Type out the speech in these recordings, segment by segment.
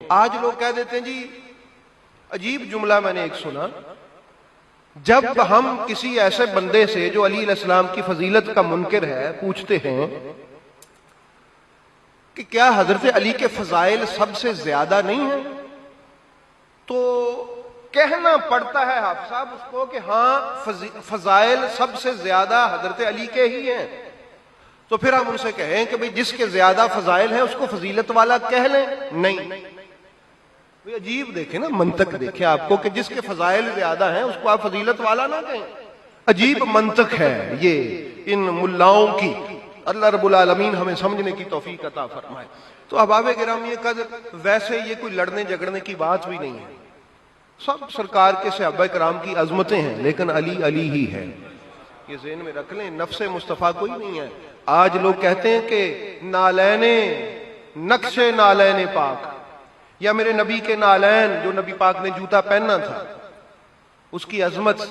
آج لوگ کہہ دیتے ہیں جی، عجیب جملہ میں نے ایک سنا، جب ہم کسی ایسے بندے سے جو علی علیہ السلام کی فضیلت کا منکر ہے پوچھتے ہیں کہ کیا حضرت علی کے فضائل سب سے زیادہ نہیں ہیں، تو کہنا پڑتا ہے حافظ صاحب اس کو کہ ہاں فضائل سب سے زیادہ حضرت علی کے ہی ہیں۔ تو پھر ہم ان سے کہیں کہ بھئی جس کے زیادہ فضائل ہیں اس کو فضیلت والا کہہ لیں؟ نہیں۔ عجیب دیکھیں نا، منطق دیکھیں آپ کو، کہ جس کے فضائل زیادہ ہیں اس کو آپ فضیلت والا نہ کہیں۔ عجیب منطق ہے یہ ان ملاؤں کی، اللہ رب العالمین ہمیں سمجھنے کی توفیق عطا فرمائے۔ تو احباب گرامی قدر، ویسے یہ کوئی لڑنے جھگڑنے کی بات بھی نہیں ہے، سب سرکار کے صحابہ کرام کی عظمتیں ہیں، لیکن علی علی ہی ہے، یہ ذہن میں رکھ لیں، نفس مصطفیٰ کوئی نہیں ہے۔ آج لوگ کہتے ہیں کہ نالین، نقش نالین پاک، یا میرے نبی کے نالین، جو نبی پاک نے جوتا پہننا تھا، اس کی عظمت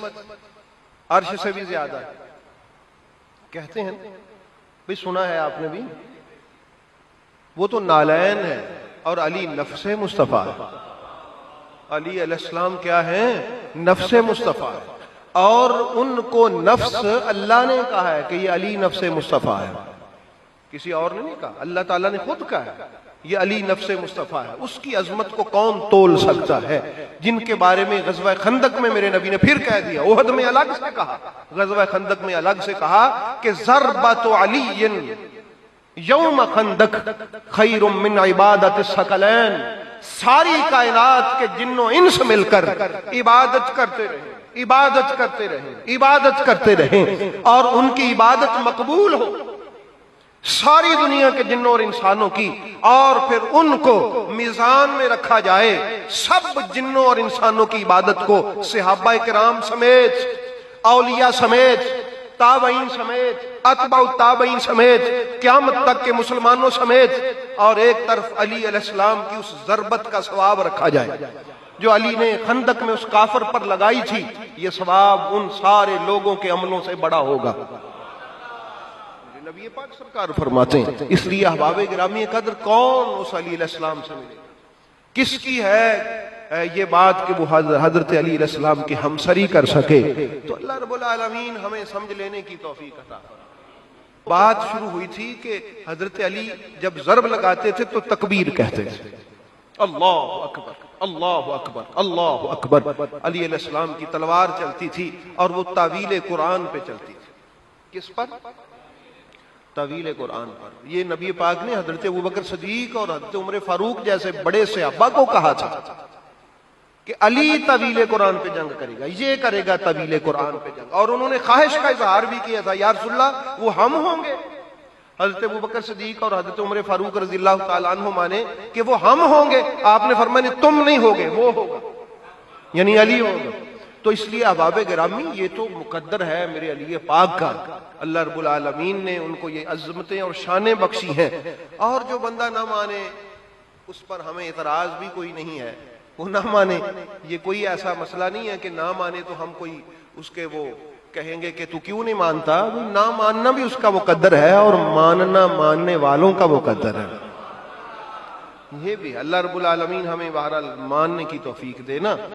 عرش سے بھی زیادہ ہے، کہتے ہیں بھی، سنا ہے آپ نے بھی، وہ تو نالین ہے اور علی نفس مصطفیٰ ہے۔ علی علیہ السلام کیا ہے؟ نفس مصطفیٰ ہے، اور ان کو نفس اللہ نے کہا ہے کہ یہ علی نفس مصطفیٰ ہے، کسی اور نے نہیں کہا، اللہ تعالیٰ نے خود کہا ہے یہ علی نفس مصطفیٰ ہے۔ اس کی عظمت کو کون تول سکتا ہے، جن کے بارے میں غزوہ خندق میں میرے نبی نے پھر کہہ دیا، احد میں الگ سے کہا، غزوہ خندق میں الگ سے کہا کہ ضربۃ علی یوم خندق خیر من عبادت الثقلین، ساری کائنات کے جن و انس مل کر عبادت کرتے رہے، عبادت کرتے رہے، عبادت کرتے رہے، اور ان کی عبادت مقبول ہو، ساری دنیا کے جنوں اور انسانوں کی، اور پھر ان کو میزان میں رکھا جائے، سب جنوں اور انسانوں کی عبادت کو صحابہ کرام سمیت، اولیاء سمیت، تابعین سمیت، اتباع التابعین سمیت، قیامت تک کے مسلمانوں سمیت، اور ایک طرف علی علیہ السلام کی اس ضربت کا ثواب رکھا جائے جو علی نے خندق میں اس کافر پر لگائی تھی، یہ ثواب ان سارے لوگوں کے عملوں سے بڑا ہوگا، نبی پاک سرکار فرماتے ہیں۔ اس لیے احباب گرامی قدر، کون اس علی علیہ السلام سے ملے، کس کی ہے یہ بات کہ وہ حضرت علی علیہ السلام کی ہمسری کر سکے؟ تو اللہ رب العالمین ہمیں سمجھ لینے کی توفیق عطا فرمائے۔ بات شروع ہوئی تھی کہ حضرت علی جب ضرب لگاتے تھے تو تکبیر کہتے تھے، اللہ اکبر، اللہ اکبر، اللہ اکبر۔ علی علیہ السلام کی تلوار چلتی تھی اور وہ تعویل قرآن پہ چلتی تھی۔ کس پر؟ تعویل قرآن پر۔ یہ نبی پاک نے حضرت ابوبکر صدیق اور حضرت عمر فاروق جیسے بڑے صحابہ کو کہا تھا کہ علی طویل قرآن پہ جنگ کرے گا، یہ کرے گا طویل قرآن پہ جنگ، اور انہوں نے خواہش کا اظہار بھی کیا تھا، یا رسول اللہ وہ ہم ہوں گے؟ حضرت ابوبکر صدیق اور حضرت عمر فاروق رضی اللہ تعالیٰ عنہ مانے کہ وہ ہم ہوں گے، آپ نے فرمایا تم نہیں ہوگے، وہ ہوگا، یعنی علی ہوگا۔ تو اس لیے احباب گرامی، یہ تو مقدر ہے میرے علی پاک کا، اللہ رب العالمین نے ان کو یہ عظمتیں اور شانیں بخشی ہیں، اور جو بندہ نہ مانے اس پر ہمیں اعتراض بھی کوئی نہیں ہے، وہ نہ مانے، یہ کوئی ایسا مسئلہ نہیں ہے کہ نہ مانے تو ہم کوئی اس کے وہ کہیں گے کہ تو کیوں نہیں مانتا، نہ ماننا بھی اس کا مقدر ہے، اور ماننا ماننے والوں کا مقدر ہے، یہ بھی اللہ رب العالمین ہمیں بہرحال ماننے کی توفیق دے نا۔